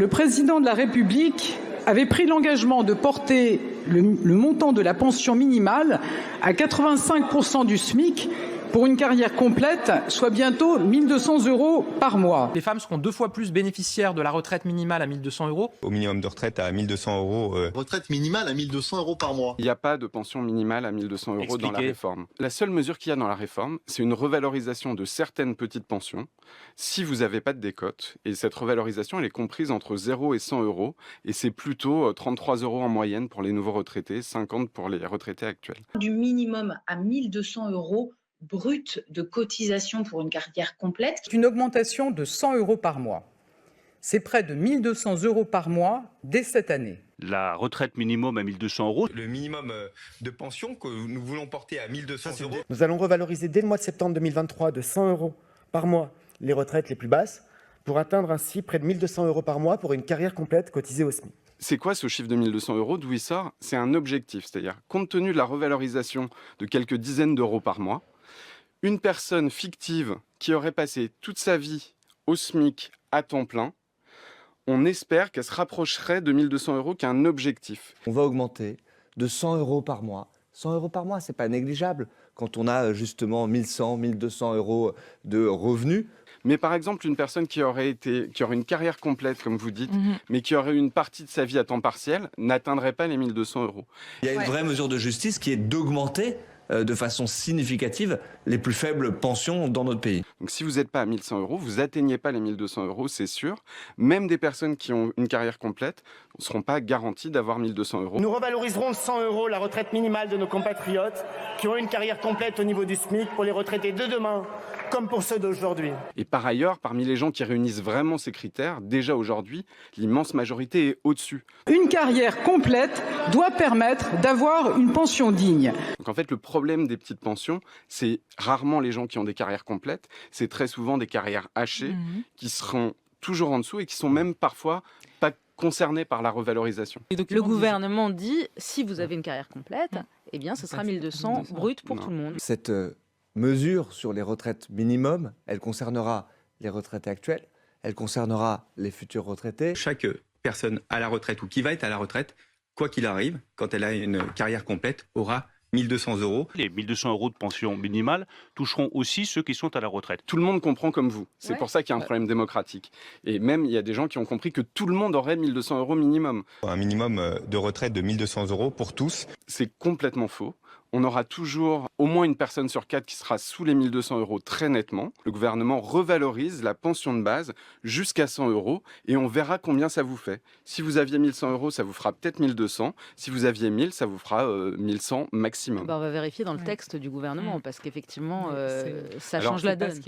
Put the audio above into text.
Le président de la République avait pris l'engagement de porter le montant de la pension minimale à 85% du SMIC pour une carrière complète, soit bientôt 1 200 € par mois. Les femmes seront 2 fois plus bénéficiaires de la retraite minimale à 1 200 €. Au minimum de retraite à 1 200 €. Retraite minimale à 1 200 € par mois. Il n'y a pas de pension minimale à 1 200 € dans la réforme. La seule mesure qu'il y a dans la réforme, c'est une revalorisation de certaines petites pensions si vous n'avez pas de décote. Et cette revalorisation, elle est comprise entre 0 et 100 €. Et c'est plutôt 33 € en moyenne pour les nouveaux retraités, 50 pour les retraités actuels. Du minimum à 1 200 € brut de cotisation pour une carrière complète. C'est une augmentation de 100 € par mois. C'est près de 1 200 € par mois dès cette année. La retraite minimum à 1 200 €. Le minimum de pension que nous voulons porter à 1 200 €. Nous allons revaloriser dès le mois de septembre 2023 de 100 € par mois les retraites les plus basses pour atteindre ainsi près de 1 200 € par mois pour une carrière complète cotisée au SMIC. C'est quoi ce chiffre de 1 200 €? D'où il sort? C'est un objectif, c'est-à-dire compte tenu de la revalorisation de quelques dizaines d'euros par mois, une personne fictive qui aurait passé toute sa vie au SMIC à temps plein, on espère qu'elle se rapprocherait de 1 200 € qui est un objectif. On va augmenter de 100 € par mois. 100 € par mois, c'est pas négligeable quand on a justement 1 100, 1 200 € de revenus. Mais par exemple, une personne qui aurait une carrière complète, comme vous dites, mais qui aurait une partie de sa vie à temps partiel, n'atteindrait pas les 1 200 €. Il y a une vraie mesure de justice qui est d'augmenter de façon significative les plus faibles pensions dans notre pays. Donc si vous n'êtes pas à 1 100 €, vous n'atteignez pas les 1 200 €, c'est sûr. Même des personnes qui ont une carrière complète ne seront pas garanties d'avoir 1 200 €. Nous revaloriserons de 100 € la retraite minimale de nos compatriotes qui ont une carrière complète au niveau du SMIC pour les retraités de demain comme pour ceux d'aujourd'hui. Et par ailleurs, parmi les gens qui réunissent vraiment ces critères, déjà aujourd'hui, l'immense majorité est au-dessus. Une carrière complète doit permettre d'avoir une pension digne. Donc en fait, le problème des petites pensions, c'est rarement les gens qui ont des carrières complètes, c'est très souvent des carrières hachées qui seront toujours en dessous et qui sont même parfois pas concernés par la revalorisation. Le gouvernement dit, si vous avez une carrière complète, eh bien ce sera 1 200 brut pour tout le monde. Cette mesure sur les retraites minimum, elle concernera les retraités actuels, elle concernera les futurs retraités. Chaque personne à la retraite ou qui va être à la retraite, quoi qu'il arrive, quand elle a une carrière complète, aura 1 200 €. Les 1 200 € de pension minimale toucheront aussi ceux qui sont à la retraite. Tout le monde comprend comme vous. C'est pour ça qu'il y a un problème démocratique. Et même, il y a des gens qui ont compris que tout le monde aurait 1 200 € minimum. Un minimum de retraite de 1 200 € pour tous. C'est complètement faux. On aura toujours au moins une personne sur 4 qui sera sous les 1 200 € très nettement. Le gouvernement revalorise la pension de base jusqu'à 100 € et on verra combien ça vous fait. Si vous aviez 1 100 €, ça vous fera peut-être 1 200. Si vous aviez 1 000, ça vous fera 1 100 maximum. On va vérifier dans le texte du gouvernement parce qu'effectivement, ça change la donne.